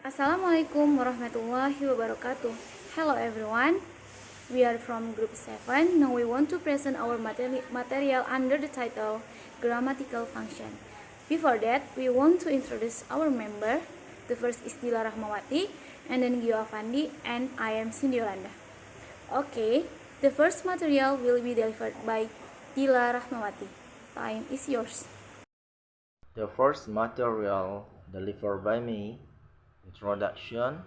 Assalamualaikum warahmatullahi wabarakatuh. Hello everyone. We are from group 7. Now we want to present our material under the title Grammatical Function. Before that, we want to introduce our member. The first is Dila Rahmawati, and then Gio Avandi, and I am Cindy Yolanda. Okay, the first material will be delivered by Dila Rahmawati. Time is yours. The first material delivered by me, introduction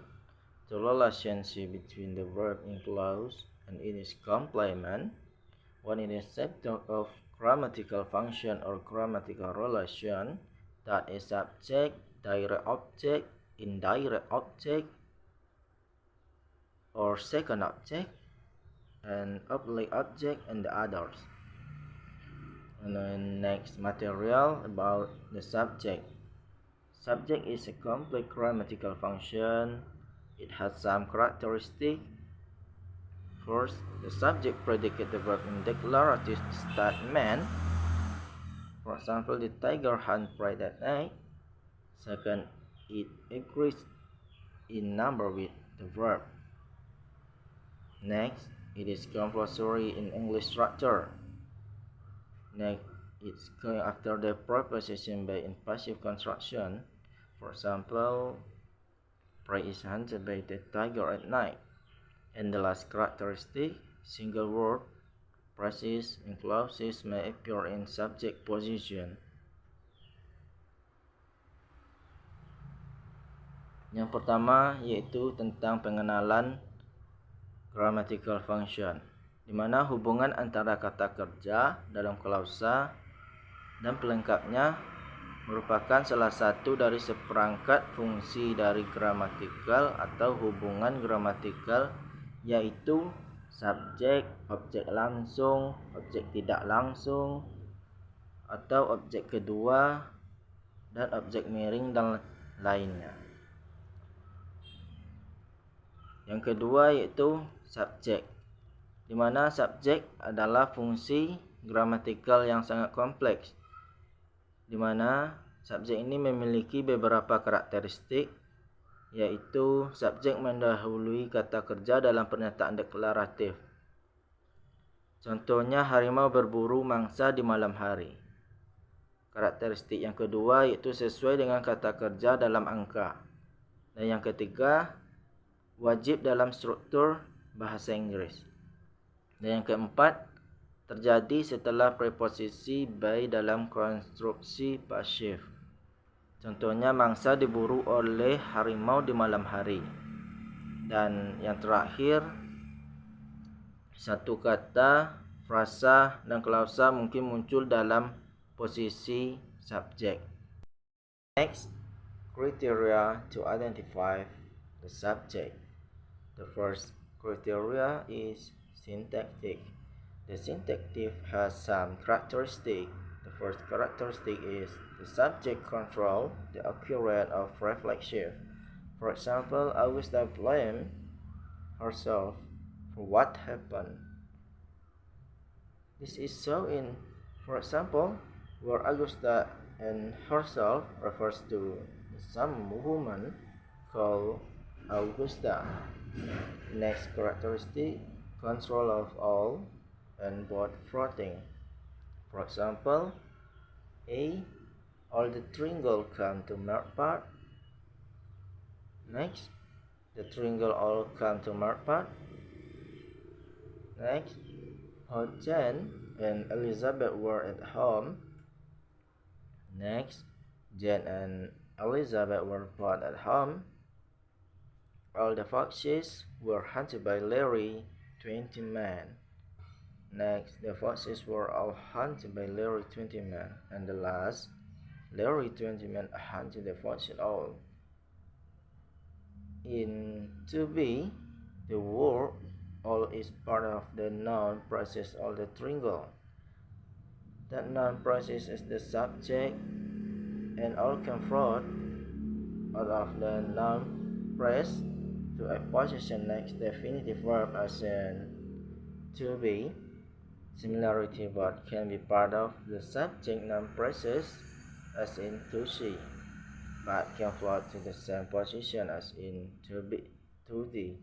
to relationship between the verb in clause and in its complement, when it is sector of grammatical function or grammatical relation, that is subject, direct object, indirect object, or second object, and oblique object, and the others. And then next material about the subject. Subject is a complex grammatical function. It has some characteristics. First, the subject predicates the verb in declarative statement. For example, the tiger hunted prey that night. Second, it agrees in number with the verb. Next, it is compulsory in English structure. Next, it's going after the preposition by in passive construction. For example, prey is hunted by the tiger at night. And the last characteristic, single word phrases and clauses may appear in subject position. Yang pertama yaitu tentang pengenalan grammatical function, di mana hubungan antara kata kerja dalam klausa dan pelengkapnya merupakan salah satu dari seperangkat fungsi dari gramatikal atau hubungan gramatikal, yaitu subjek, objek langsung, objek tidak langsung, atau objek kedua, dan objek miring dan lainnya. Yang kedua yaitu subjek, di mana subjek adalah fungsi gramatikal yang sangat kompleks, di mana subjek ini memiliki beberapa karakteristik, yaitu subjek mendahului kata kerja dalam pernyataan deklaratif. Contohnya, harimau berburu mangsa di malam hari. Karakteristik yang kedua yaitu sesuai dengan kata kerja dalam angka. Dan yang ketiga, wajib dalam struktur bahasa Inggris. Dan yang keempat, terjadi setelah preposisi by dalam konstruksi pasif. Contohnya, mangsa diburu oleh harimau di malam hari. Dan yang terakhir, satu kata, frasa, dan klausa mungkin muncul dalam posisi subjek. Next, criteria to identify the subject. The first criteria is syntactic. The syntactic has some characteristics. The first characteristic is the subject control the occurrence of reflexive. For example, Augusta blamed herself for what happened. This is so in, for example, where Augusta and herself refers to some woman called Augusta. Next characteristic, control of all and both floating. For example, A, all the triangle come to mark part. Next, the triangle all come to mark part. Next, how Jane and Elizabeth were at home. Next, Jane and Elizabeth were both at home. All the foxes were hunted by Larry, 20 men. Next, the foxes were all hunted by Larry, 20 men. And the last, Larry, 20 men hunted the foxes all. In to be, the word all is part of the noun process or the triangle. That noun process is the subject, and all come from out of the noun phrase to a position next definitive verb as in to be. Similarity but can be part of the subject noun process as in to see. but can float to the same position as in 2D.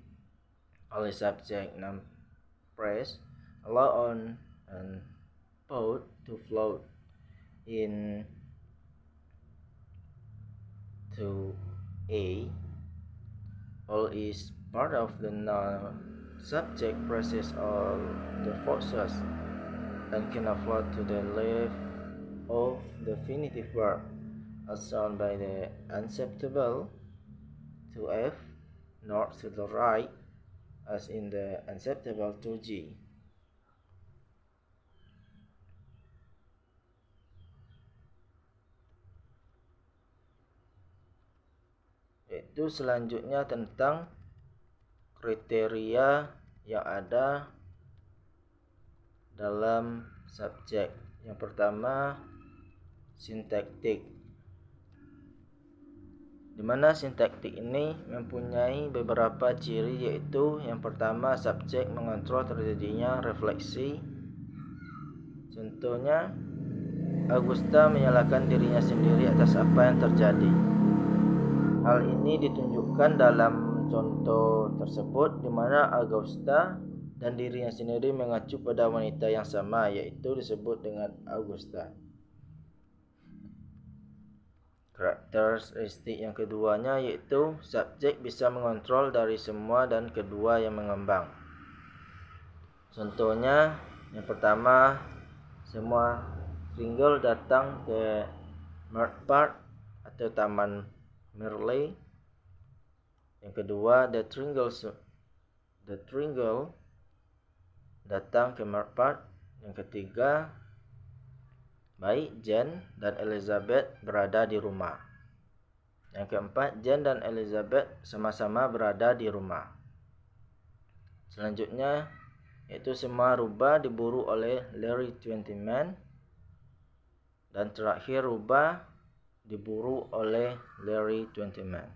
Only subject non-press allow on and boat to float in 2A. All is part of the non-subject presses all the forces and cannot float to the left of the infinitive verb, as shown by the acceptable to F, nor to the right, as in the acceptable to G. Itu selanjutnya tentang kriteria yang ada dalam subjek. Yang pertama, sintaktik. Di mana sintaktik ini mempunyai beberapa ciri, yaitu yang pertama, subjek mengontrol terjadinya refleksi. Contohnya, Augusta menyalahkan dirinya sendiri atas apa yang terjadi. Hal ini ditunjukkan dalam contoh tersebut, di mana Augusta dan dirinya sendiri mengacu pada wanita yang sama, yaitu disebut dengan Augusta. Karakteristik yang keduanya yaitu subjek bisa mengontrol dari semua dan kedua yang mengembang. Contohnya, yang pertama, semua Tringle datang ke Mirth Park atau Taman Merle. Yang kedua, The Tringle datang ke Mirth Park. Yang ketiga, baik Jane dan Elizabeth berada di rumah. Yang keempat, Jane dan Elizabeth sama-sama berada di rumah. Selanjutnya, yaitu semua rubah diburu oleh Larry Twentyman. Dan terakhir, rubah diburu oleh Larry Twentyman.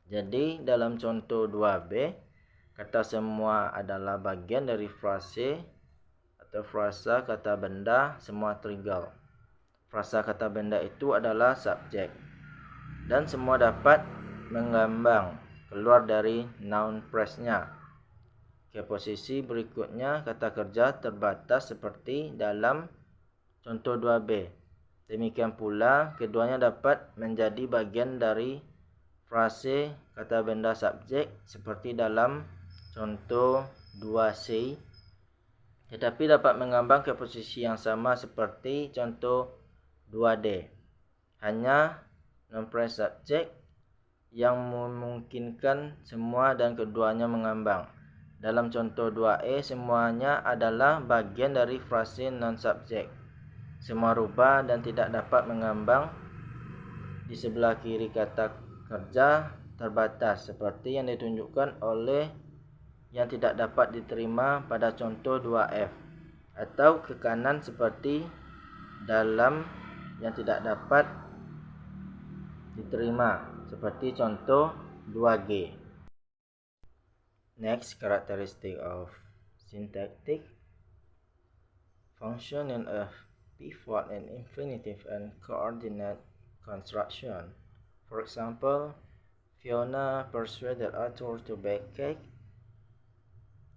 Jadi dalam contoh 2B, kata semua adalah bagian dari frase atau frasa kata benda semua Tringle. Frasa kata benda itu adalah subjek, dan semua dapat mengambang keluar dari noun phrase-nya ke posisi berikutnya. Kata kerja terbatas seperti dalam contoh 2B. Demikian pula keduanya dapat menjadi bagian dari frase kata benda subjek seperti dalam contoh 2C, tetapi dapat mengambang ke posisi yang sama seperti contoh 2D. Hanya non-phrase subjek yang memungkinkan semua dan keduanya mengambang. Dalam contoh 2E, semuanya adalah bagian dari frase non-subjek. Semua rubah dan tidak dapat mengambang. Di sebelah kiri kata kerja terbatas seperti yang ditunjukkan oleh yang tidak dapat diterima pada contoh 2F, atau ke kanan seperti dalam yang tidak dapat diterima seperti contoh 2G. Next, characteristic of syntactic function in a pivot and infinitive and coordinate construction. For example, Fiona persuaded Arthur to bake cake.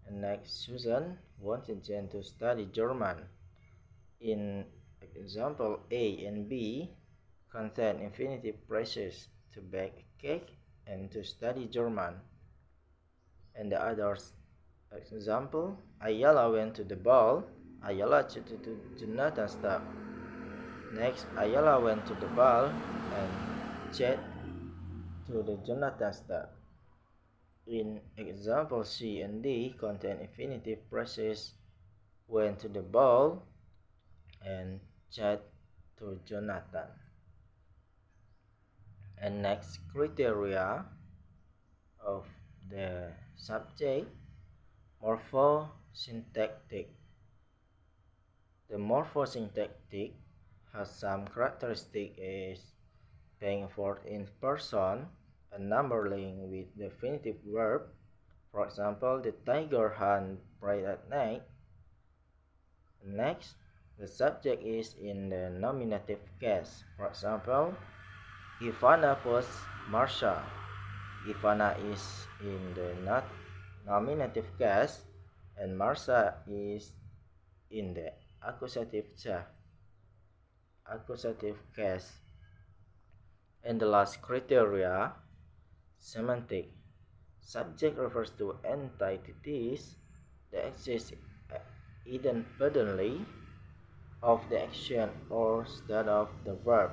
And next, Susan wanted Jane to study German. In example A and B contain infinitive phrases to bake cake and to study German. And the others example, Ayala went to the ball. Ayala chatted to Jonathan stuff. Next, Ayala went to the ball and chatted to the Jonathan stuff. In example C and D contain infinitive phrases went to the ball and chat to Jonathan. And next, criteria of the subject, morphosyntactic. The morphosyntactic has some characteristic as being fourth in person and numbering with the infinitive verb. For example, the tiger hunt bright at night. Next, the subject is in the nominative case. For example, Ivana posts Marsha. Ivana is in the nominative case and Marsha is in the accusative case. And the last criteria, semantic. Subject refers to entities that exist independently of the action or state of the verb.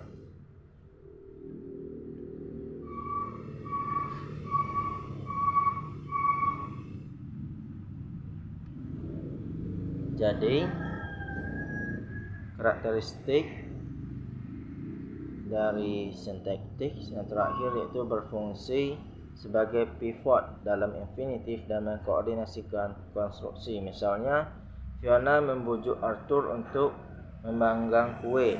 Jadi, karakteristik dari sintaktik yang terakhir yaitu berfungsi sebagai pivot dalam infinitif dan mengkoordinasikan konstruksi. Misalnya, Fiona membujuk Arthur untuk memanggang kue.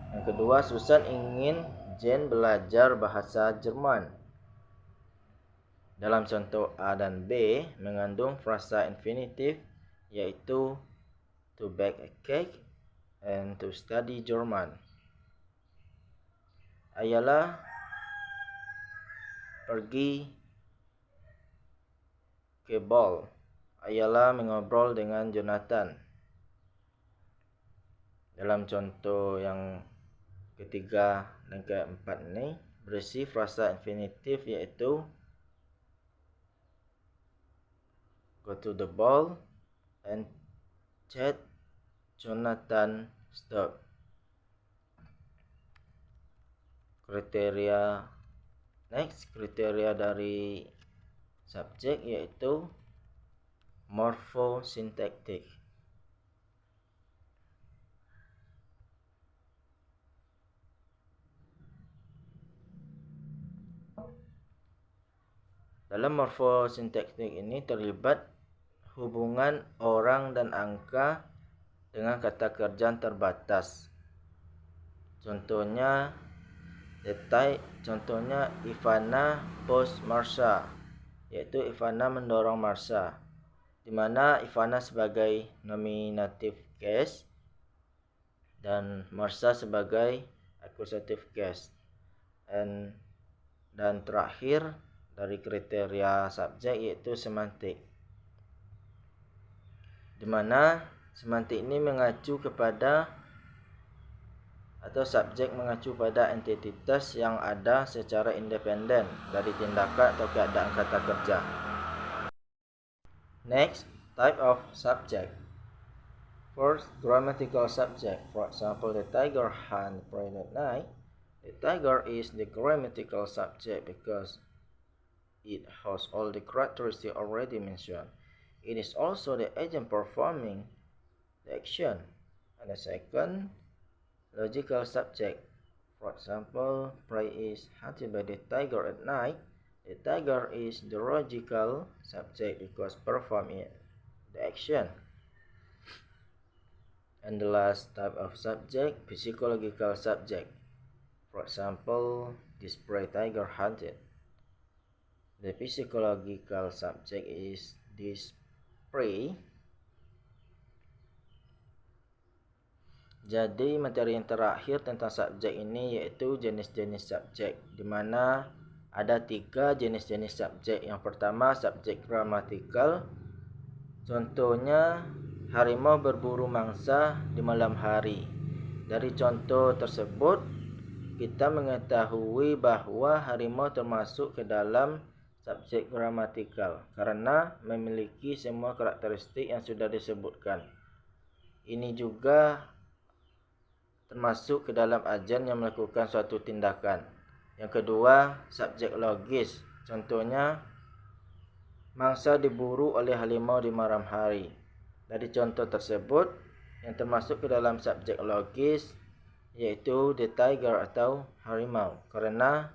Yang kedua, Susan ingin Jane belajar bahasa Jerman. Dalam contoh A dan B mengandung frasa infinitif yaitu to bake a cake and to study German. Ayala pergi ke ball. Ayala mengobrol dengan Jonathan. Dalam contoh yang ketiga dan keempat ini berisi frasa infinitif yaitu go to the ball and chat Jonathan Stock. Kriteria dari subjek yaitu morfosintaktik. Dalam morfosintaktik ini terlibat hubungan orang dan angka dengan kata kerja terbatas. Contohnya Ivana post Marsha, yaitu Ivana mendorong Marsha, di mana Ivana sebagai nominative case dan Marsha sebagai accusative case. Dan terakhir dari kriteria subjek yaitu semantik, di mana semantik ini mengacu kepada atau subjek mengacu pada entitas yang ada secara independen dari tindakan atau keadaan kata kerja. Next, type of subject. First, grammatical subject. For example, the tiger hunt prayed at night. The tiger is the grammatical subject because it has all the characteristics already mentioned. It is also the agent performing the action. And the second, logical subject. For example, prey is hunted by the tiger at night. The tiger is the logical subject because performing the action. And the last type of subject, psychological subject. For example, this prey tiger hunted. The psychological subject is this prey. Jadi materi yang terakhir tentang subjek ini yaitu jenis-jenis subjek, di mana ada 3 jenis-jenis subjek. Yang pertama subjek gramatikal. Contohnya harimau berburu mangsa di malam hari. Dari contoh tersebut kita mengetahui bahwa harimau termasuk ke dalam subjek gramatikal karena memiliki semua karakteristik yang sudah disebutkan. Ini juga termasuk ke dalam agen yang melakukan suatu tindakan. Yang kedua, subjek logis. Contohnya, mangsa diburu oleh harimau di malam hari. Dari contoh tersebut, yang termasuk ke dalam subjek logis yaitu the tiger atau harimau, karena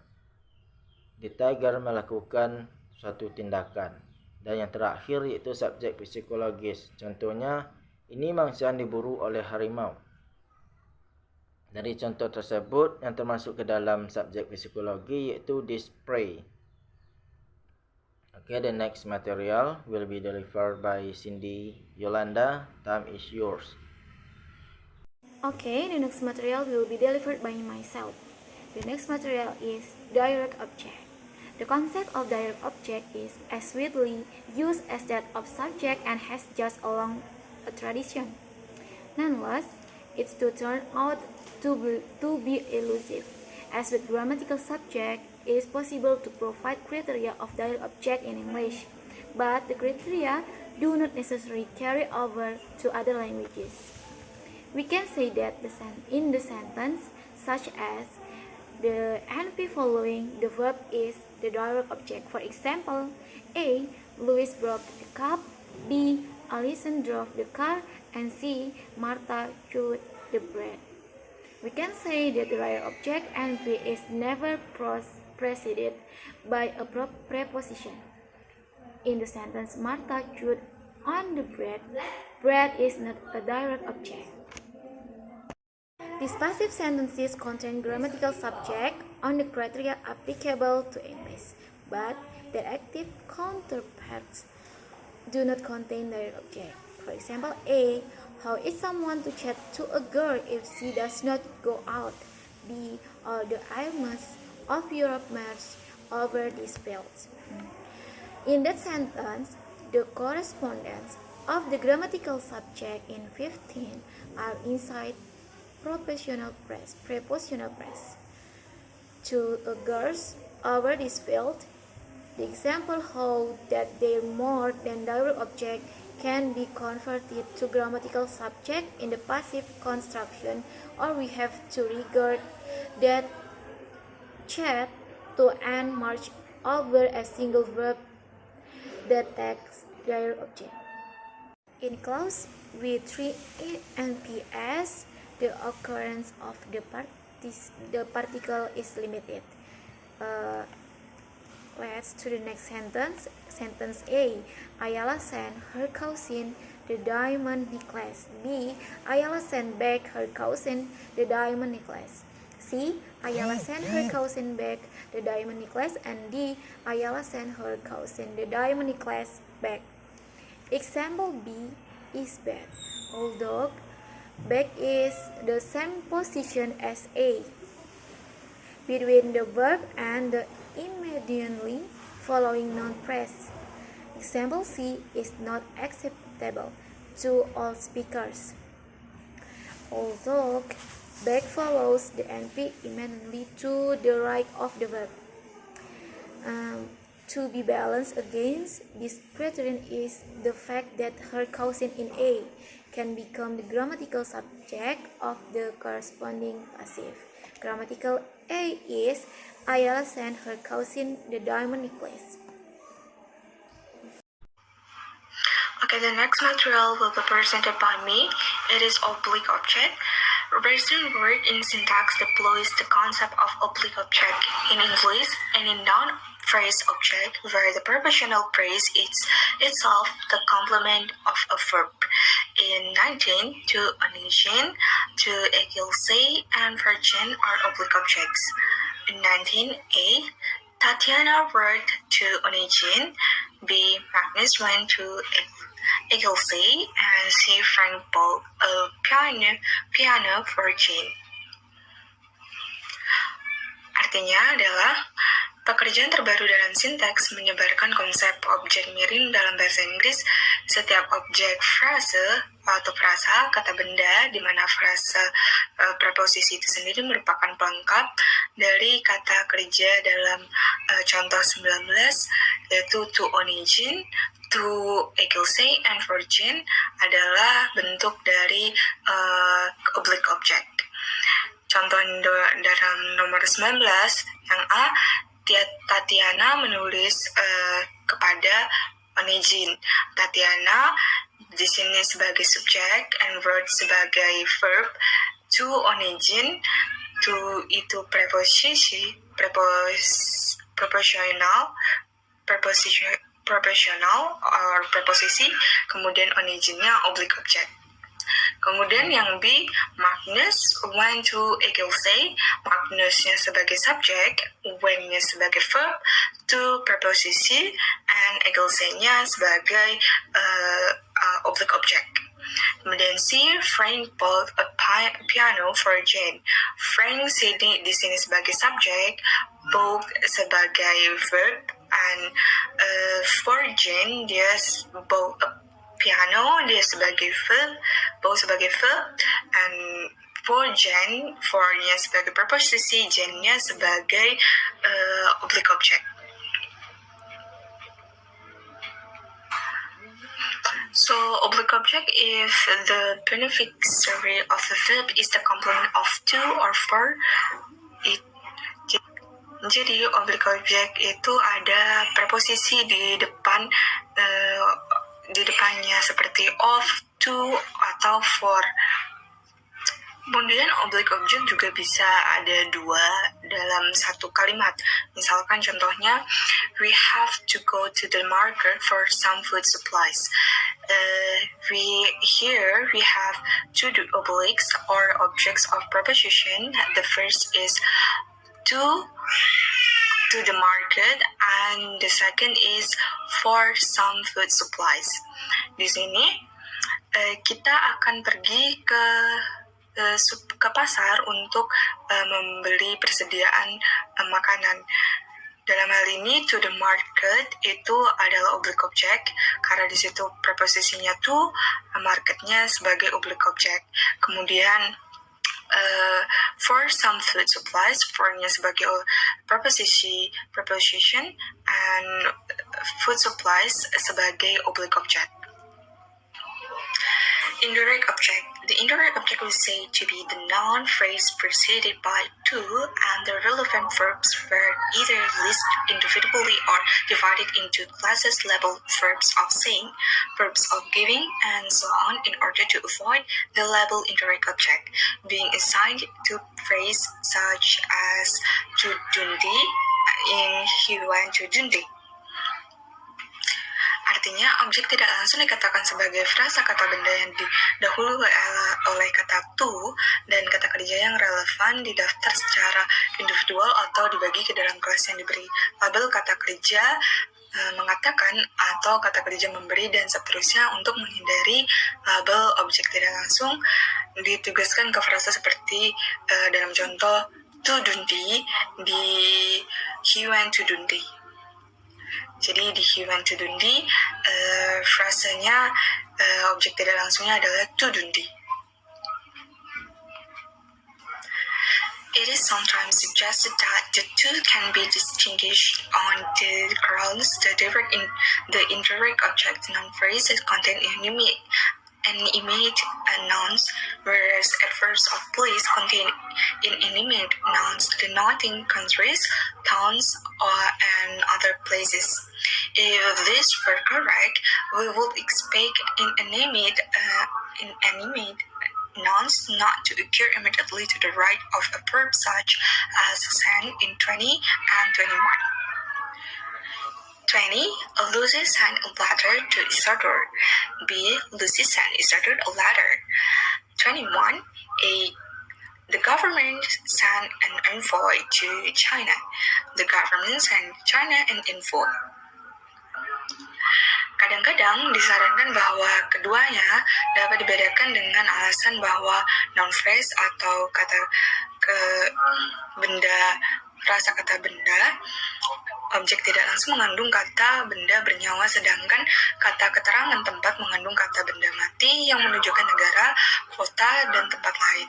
the tiger melakukan suatu tindakan. Dan yang terakhir yaitu subjek psikologis. Contohnya, ini mangsa diburu oleh harimau. Dari contoh tersebut yang termasuk ke dalam subjek psikologi yaitu this prey. Okay, the next material will be delivered by Cindy Yolanda. Time is yours. Okay, the next material will be delivered by myself. The next material is direct object. The concept of direct object is as widely used as that of subject and has just a long tradition. Nonetheless, it's to turn out to be elusive. As with grammatical subject, it is possible to provide criteria of direct object in English, but the criteria do not necessarily carry over to other languages. We can say that in the sentence, such as the NP following the verb is the direct object. For example, A. Louis brought the cup. B. Alison drove the car. And C. Martha chewed the bread. We can say that the direct object NP is never preceded by a preposition. In the sentence, Martha chewed on the bread. Bread is not a direct object. These passive sentences contain grammatical subject on the criteria applicable to English, but their active counterparts do not contain direct object. For example, A. How is someone to chat to a girl if she does not go out? B. All the armies of Europe march over these fields. In that sentence, the correspondence of the grammatical subject in 15 are inside prepositional press. To a girls over this field, the example how that their more than direct object can be converted to grammatical subject in the passive construction, or we have to regard that chat to and march over a single verb that takes direct object. In clause with 3 and PS, the occurrence of the particle is limited. Let's to the next sentence. Sentence A. Ayala sent her cousin the diamond necklace. B. Ayala sent back her cousin the diamond necklace. C. Ayala sent her cousin back the diamond necklace. And D. Ayala sent her cousin the diamond necklace back. Example B is bad. Although back is the same position as A between the verb and the immediately following noun phrase. Example C is not acceptable to all speakers. Although back follows the NP immediately to the right of the verb. To be balanced against this criterion is the fact that her cousin in A can become the grammatical subject of the corresponding passive. Grammatical A is Ayala sent her cousin the diamond necklace. Okay, the next material will be presented by me. It is oblique object. Recent work in syntax deploys the concept of oblique object in English and in noun phrase object, where the prepositional phrase is itself the complement of a verb. In 19, to Onegin, to Egilse, and Virgin are oblique objects. In 19a, Tatiana wrote to Onegin. B. Magnus went to Egilse, and C. Frank bought a piano for Jane. Artinya adalah pekerjaan terbaru dalam sintaks menyebarkan konsep objek miring dalam bahasa Inggris. Setiap objek frase atau frasa kata benda, di mana frase preposisi itu sendiri merupakan pelengkap dari kata kerja dalam contoh 19, yaitu to Onegin, to Egilse, and Virgin adalah bentuk dari oblique object. Contoh dalam nomor 19, yang A, Tatiana menulis kepada Onegin. Tatiana di sini sebagai subjek and word sebagai verb. To Onegin, to itu preposisi, proportional or preposisi, kemudian Oneginnya oblique object. Kemudian yang B, Magnus went to Egilse. Magnusnya sebagai subjek, when-nya sebagai verb, to preposisi, and Egilse-nya sebagai oblique object. Kemudian C, Frank bought a piano for Jane. Frank di sini sebagai subjek, bought sebagai verb, and for Jane dia bought a piano, dia sebagai verb, bought sebagai verb, and for Jane, for-nya sebagai preposisi, Jane-nya sebagai oblique object. So, oblique object if the beneficiary of the verb is the complement of to or for. Jadi, oblique object itu ada preposisi di depan, di depannya seperti of, to, atau for. Kemudian oblique object juga bisa ada dua dalam satu kalimat. Misalkan contohnya, we have to go to the market for some food supplies. Here we have two obliques or objects of preposition. The first is to the market, and the second is for some food supplies. Di sini kita akan pergi ke pasar untuk membeli persediaan makanan. Dalam hal ini, to the market itu adalah oblique object, karena di situ preposisinya to, marketnya sebagai oblique object. Kemudian, for some food supplies, for-nya sebagai preposition, and food supplies sebagai oblique object. Indirect object. The indirect object is said to be the noun phrase preceded by to, and the relevant verbs were either listed individually or divided into classes labeled verbs of saying, verbs of giving, and so on in order to avoid the label indirect object being assigned to phrase such as to Dundi in he went to Dundi. Artinya, objek tidak langsung dikatakan sebagai frasa kata benda yang didahului oleh kata to, dan kata kerja yang relevan didaftar secara individual atau dibagi ke dalam kelas yang diberi label kata kerja mengatakan atau kata kerja memberi, dan seterusnya. Untuk menghindari label objek tidak langsung ditugaskan ke frasa seperti dalam contoh to Dundi di he went to Dundi. Jadi di he went to Dundi, frasanya objek tidak langsungnya adalah to Dundi. It is sometimes suggested that the two can be distinguished on the grounds the indirect object noun phrases contain inanimate nouns, whereas adverbs of place contain inanimate nouns denoting countries, towns, and other places. If this were correct, we would expect inanimate nouns not to occur immediately to the right of a verb such as sent in 20 and 21. 20. Lucy sent a letter to Isidore. B. Lucy sent Isidore a letter. 21. A. The government sent an envoy to China. The government sent China an envoy. Kadang-kadang disarankan bahwa keduanya dapat dibedakan dengan alasan bahwa noun phrase atau kata benda, frasa kata benda, objek tidak langsung mengandung kata benda bernyawa, sedangkan kata keterangan tempat mengandung kata benda mati yang menunjukkan negara, kota, dan tempat lain.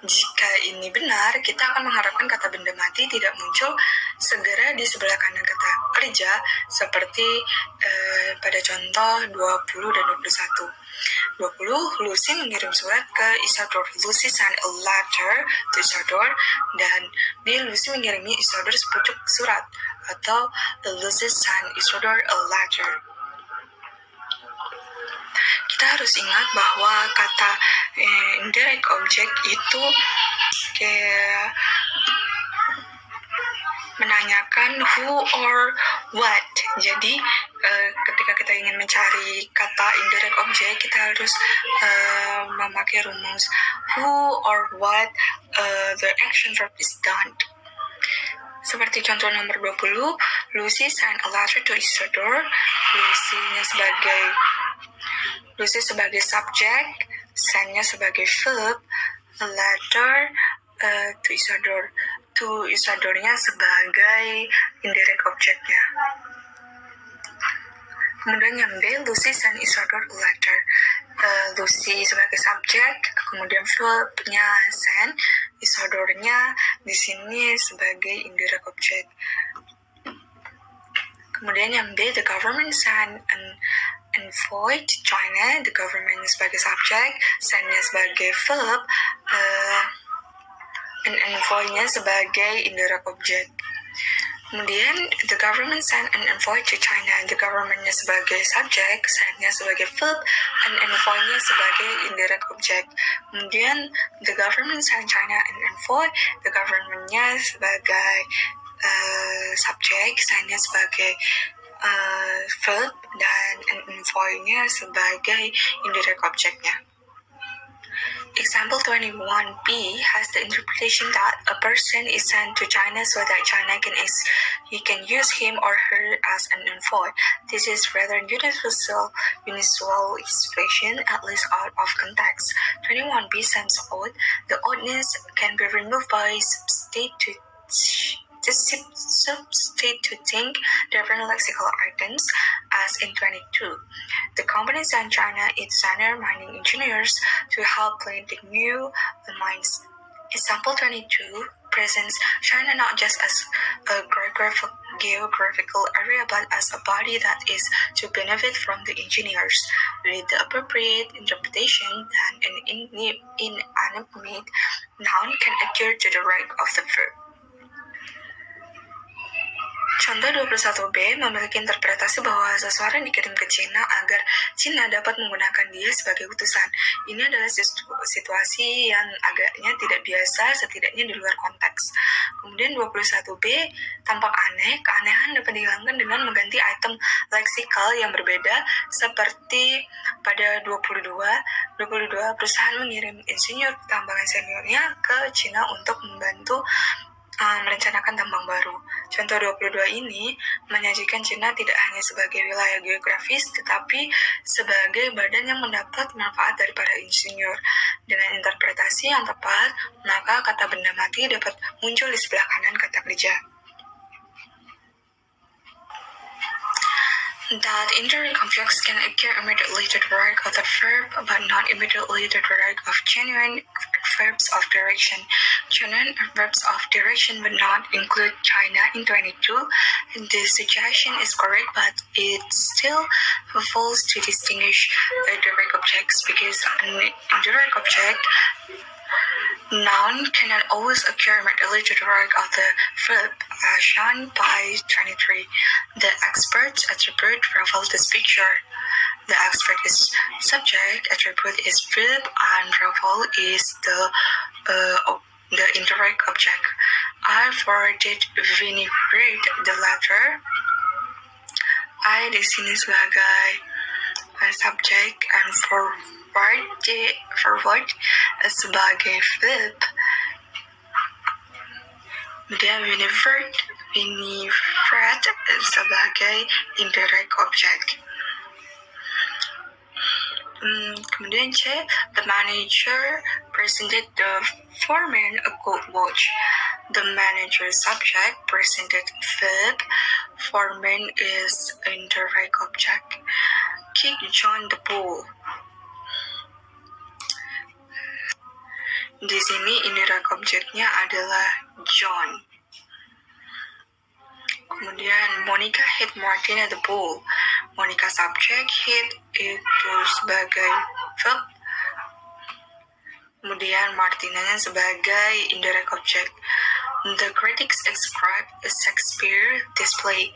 Jika ini benar, kita akan mengharapkan kata benda mati tidak muncul segera di sebelah kanan kata kerja, seperti pada contoh 20 dan 21. 20. Lucy mengirim surat ke Isidore. Lucy sent a letter to Isidore. Dan B. Lucy mengirimi Isidore sepucuk surat, atau Lucy sent Isidore a letter. Kita harus ingat bahwa kata indirect object itu menanyakan who or what. Jadi ketika kita ingin mencari kata indirect object, kita harus memakai rumus who or what the action verb is done. Seperti contoh nomor 20, Lucy sent a letter to Isidore. Lucy sebagai subjek, San-nya sebagai verb, letter to Isadore. To Isadore-nya sebagai indirect objeknya. Kemudian yang B, Lucy send Isadore a letter. Lucy sebagai subjek, kemudian verb-nya send, Isadore-nya di sini sebagai indirect object. Kemudian yang B, the government send an envoy to China. The government sebagai subjek, send-nya sebagai verb, an envoy-nya sebagai indirect object. Kemudian, the government sent an envoy to China. The government-nya sebagai subjek, send-nya sebagai verb, and envoy-nya sebagai indirect object. Kemudian, the government sent China an envoy. The government-nya sebagai subjek, send-nya sebagai verb, dan an envoy-nya sebagai indirect object-nya. Example 21b has the interpretation that a person is sent to China so that China can use him or her as an envoy. This is rather universal expression, at least out of context. 21b sums out the oddness can be removed by substituting different lexical items, as in 22. The company sent China its senior mining engineers to help plan the new mines. Example 22 presents China not just as a geographical area but as a body that is to benefit from the engineers. With the appropriate interpretation, then an inanimate noun can occur to the right of the verb. Contoh 21b memiliki interpretasi bahwa seseorang dikirim ke Cina agar Cina dapat menggunakan dia sebagai utusan. Ini adalah situasi yang agaknya tidak biasa, setidaknya di luar konteks. Kemudian 21b tampak aneh. Keanehan dapat dihilangkan dengan mengganti item leksikal yang berbeda, seperti pada 22 perusahaan mengirim insinyur tambangan seniornya ke Cina untuk membantu merencanakan tambang baru. Contoh 22 ini menyajikan Cina tidak hanya sebagai wilayah geografis, tetapi sebagai badan yang mendapat manfaat dari para insinyur. Dengan interpretasi yang tepat, maka kata benda mati dapat muncul di sebelah kanan kata kerja. That indirect objects can occur immediately to the right of the verb, but not immediately to the right of genuine verbs of direction. Genuine verbs of direction would not include China in 22. This suggestion is correct, but it still fails to distinguish direct objects because an indirect object noun cannot always occur immediately to the right of the verb, as shown by 23. The expert's attribute reveals this picture. The expert is subject, attribute is verb, and reveal is the indirect object. I forwarded Vinny read the letter. I di sini sebagai subject and forward sebagai verb. Kemudian Winifred sebagai indirect object. Kemudian C, the manager presented the foreman a gold watch. The manager subject presented verb. Foreman is indirect object. Kick John the ball. Di sini indirect objeknya adalah John. Kemudian Monica hit Martina the ball. Monica subject, hit itu sebagai verb. Kemudian Martina sebagai indirect object. The critics ascribe Shakespeare display.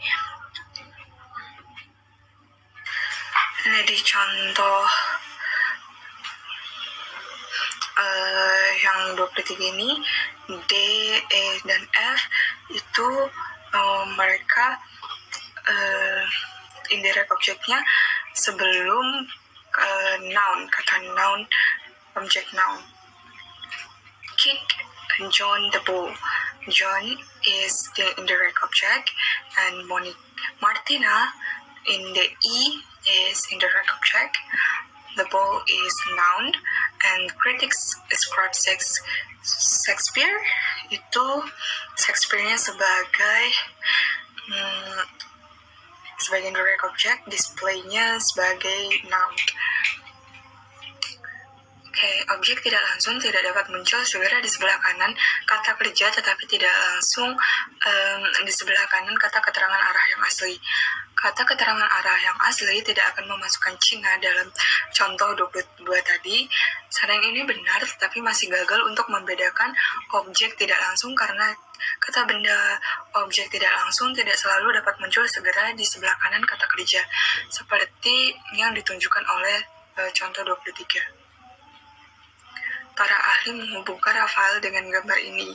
Ini di contoh yang 23 ini, D, E, dan F itu mereka indirect objeknya sebelum noun, kata noun, object noun. Kick John the ball. John is the indirect object, and Martina in the E is indirect object. The ball is noun, and critics describe Shakespeare itu Shakespeare-nya sebagai indirect object, display-nya sebagai noun. Objek tidak langsung tidak dapat muncul segera di sebelah kanan kata kerja, tetapi tidak langsung di sebelah kanan kata keterangan arah yang asli. Kata keterangan arah yang asli tidak akan memasukkan Cina dalam contoh 22 tadi. Sadang ini benar, tetapi masih gagal untuk membedakan objek tidak langsung karena kata benda objek tidak langsung tidak selalu dapat muncul segera di sebelah kanan kata kerja, seperti yang ditunjukkan oleh contoh 23. Para ahli menghubungkan Rafael dengan gambar ini.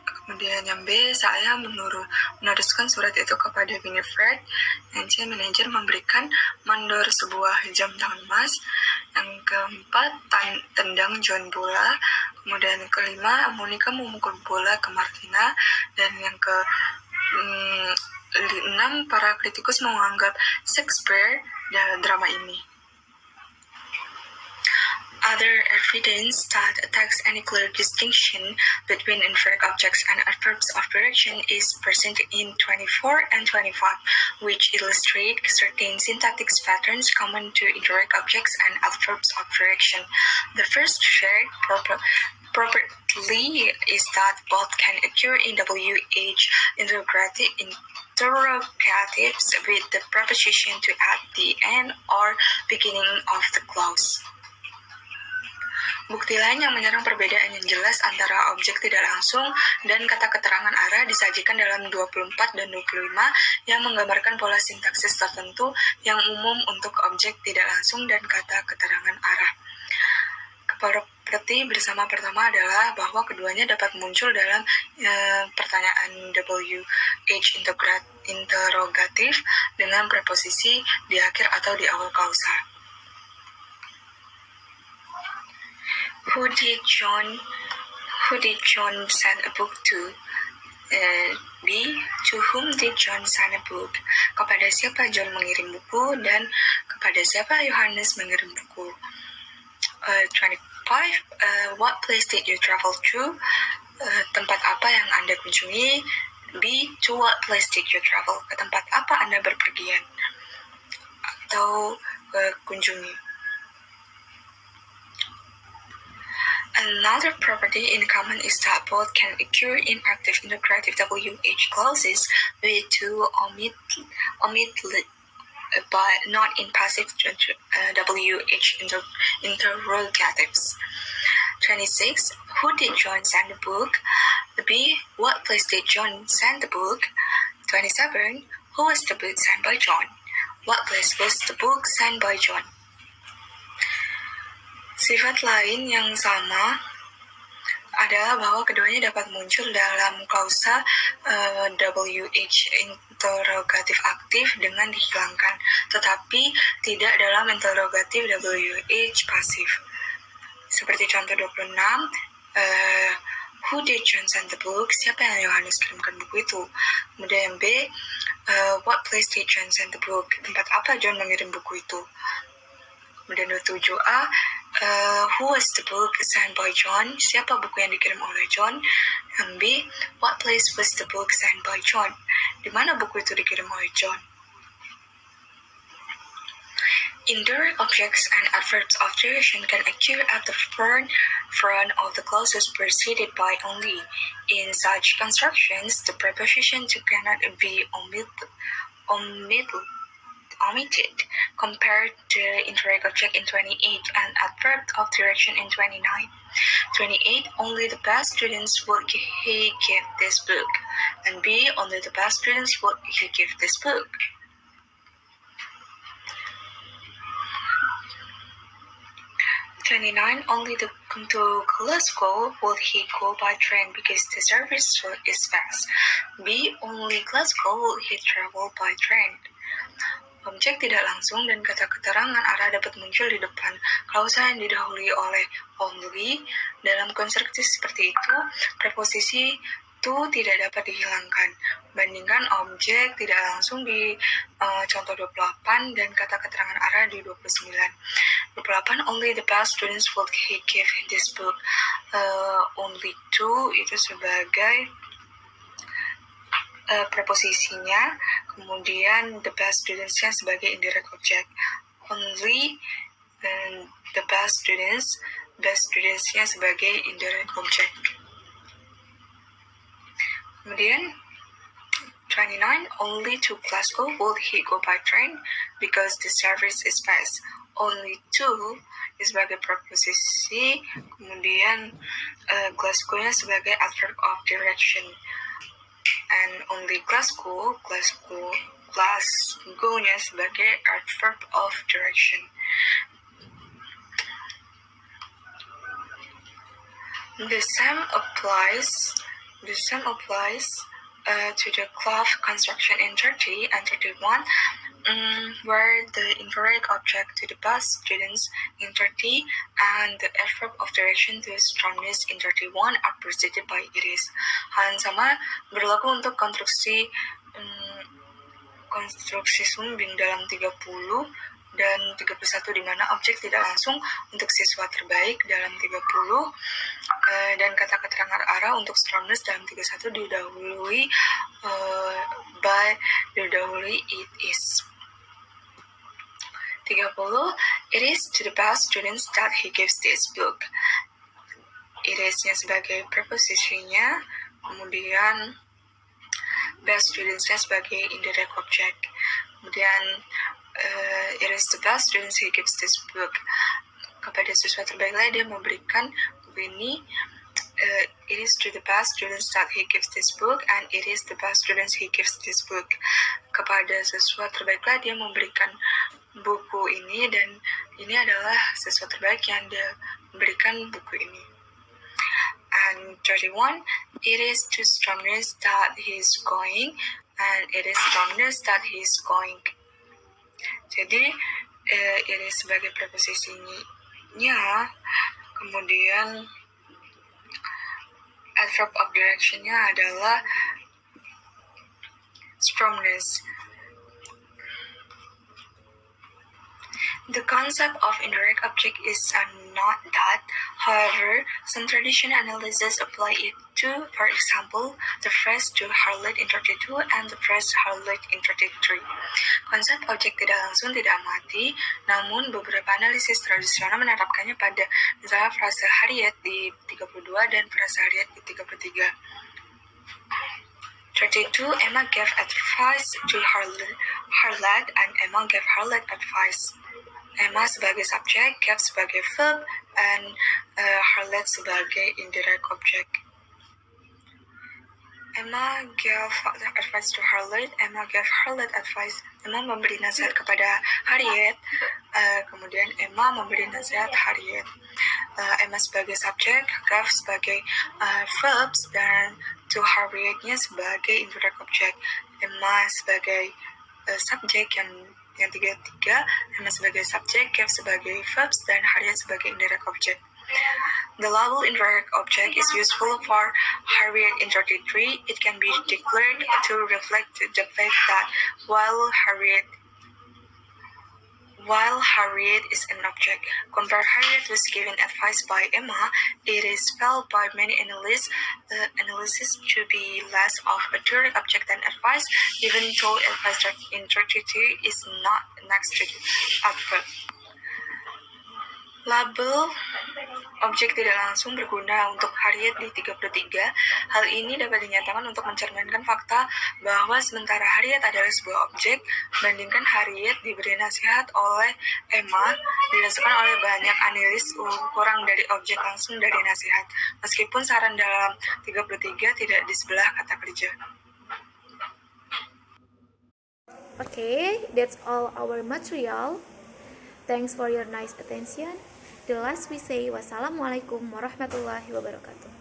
Kemudian yang B, saya meneruskan surat itu kepada Winifred. Yang C, manajer memberikan mandor sebuah jam tangan emas. Yang keempat, tendang John bola. Kemudian yang kelima, Monica memukul bola ke Martina. Dan yang ke-6, para kritikus menganggap Shakespeare dalam drama ini. Other evidence that attacks any clear distinction between indirect objects and adverbs of direction is present in 24 and 25, which illustrate certain syntactic patterns common to indirect objects and adverbs of direction. The first shared property is that both can occur in WH interrogatives with the preposition to at the end or beginning of the clause. Bukti lain yang menyerang perbedaan yang jelas antara objek tidak langsung dan kata keterangan arah disajikan dalam 24 dan 25 yang menggambarkan pola sintaksis tertentu yang umum untuk objek tidak langsung dan kata keterangan arah. Properti bersama pertama adalah bahwa keduanya dapat muncul dalam pertanyaan WH interrogatif dengan preposisi di akhir atau di awal klausa. Who did John send a book to? B. To whom did John send a book? Kepada siapa John mengirim buku dan kepada siapa Yohanes mengirim buku? 25. What place did you travel to? Tempat apa yang Anda kunjungi? B. To what place did you travel? Ke tempat apa Anda berpergian? Atau kunjungi? Another property in common is that both can occur in active integrative WH clauses with two omitted but not in passive WH interrogatives. 26. Who did John send the book? B. What place did John send the book? 27. Who was the book sent by John? What place was the book sent by John? Sifat lain yang sama adalah bahwa keduanya dapat muncul dalam klausa WH interrogatif aktif dengan dihilangkan, tetapi tidak dalam interrogatif WH pasif. Seperti contoh 26, who did John send the book? Siapa yang Yohanes kirimkan buku itu? Kemudian B, what place did John send the book? Tempat apa John mengirim buku itu? Kemudian 27A, who was the book sent by John? Siapa buku yang dikirim oleh John? And B, what place was the book sent by John? Di mana buku itu dikirim oleh John? Indirect objects and adverbs of direction can occur at the front of the clauses preceded by only. In such constructions, the preposition to cannot be omitted, compared to indirect object in 28 and adverb of direction in 29. 28, only the best students would he give this book, and B, only the best students would he give this book. Only to Glasgow would he go by train because the service is fast. B, only Glasgow would he travel by train. Objek tidak langsung dan kata keterangan arah dapat muncul di depan klausa yang didahului oleh only. Dalam konstruksi seperti itu, preposisi to tidak dapat dihilangkan. Bandingkan objek tidak langsung di contoh 28 dan kata keterangan arah di 29. Group 8, only the best students would give this book. Only to itu sebagai preposisinya, kemudian the best students-nya sebagai indirect object. Only the best students-nya sebagai indirect object. Kemudian 29, only to Glasgow would he go by train because the service is fast. Only to sebagai preposisi, kemudian Glasgow-nya sebagai adverb of direction. And only Glasgow-nya sebagai adverb of direction. The same applies to the cloth construction in 30 and 31, where the indirect object to the bus students in 30 and the adverb of direction to strongest in 31 are preceded by iris. Hal yang sama berlaku untuk konstruksi sumbing dalam 30 dan 31, di mana objek tidak langsung untuk siswa terbaik dalam 30 dan kata keterangan arah untuk strongest dalam 31 didahului it is. 30, it is to the best students that he gives this book. It is-nya sebagai preposisinya, kemudian best students-nya sebagai indirect object. Kemudian it is the best students he gives this book. Kepada siswa terbaiklah dia memberikan buku ini. It is to the best students that he gives this book, and it is the best students he gives this book. Kepada siswa terbaiklah dia memberikan buku ini, dan ini adalah siswa terbaik yang dia memberikan buku ini. And 31, it is to strongest that he is going, and it is strongest that he is going. Jadi ini sebagai preposisinya, kemudian adverb of direction-nya adalah strongness. The concept of indirect object is not that. However, some traditional analysis apply it to, for example, the phrase to highlight in 32 and the phrase highlight in 33. Konsep objek tidak langsung tidak amati, namun beberapa analisis tradisional menerapkannya pada misalnya frase Harriet di 32 dan frase Harriet di 33. 32, Emma gave advice to Harriet and Emma gave Harriet advice. Emma sebagai subjek, gave sebagai verb, and Harriet sebagai indirect object. Emma gave advice to Harriet, Emma gave Harriet advice. Emma memberi nasihat kepada Harriet, kemudian Emma memberi nasihat Harriet. Emma sebagai subjek, gave sebagai verbs, dan to Harriet-nya sebagai indirect object. Emma sebagai subjek yang 33, Emma sebagai subjek, gave sebagai verbs, dan Harriet sebagai indirect object. The label indirect object is useful for Harriet in 33. It can be declared to reflect the fact that while Harriet is an object, compare Harriet was given advice by Emma, it is felt by many analysts to be less of a direct object than advice, even though advice in 33 is not next to the adverb. Label objek tidak langsung berguna untuk Harriet di 33. Hal ini dapat dinyatakan untuk mencerminkan fakta bahwa sementara Harriet adalah sebuah objek, bandingkan Harriet diberi nasihat oleh Emma didasarkan oleh banyak analis kurang dari objek langsung dari nasihat, meskipun saran dalam 33 tidak di sebelah kata kerja. Okay, that's all our material. Thanks for your nice attention. The last we say, wassalamualaikum warahmatullahi wabarakatuh.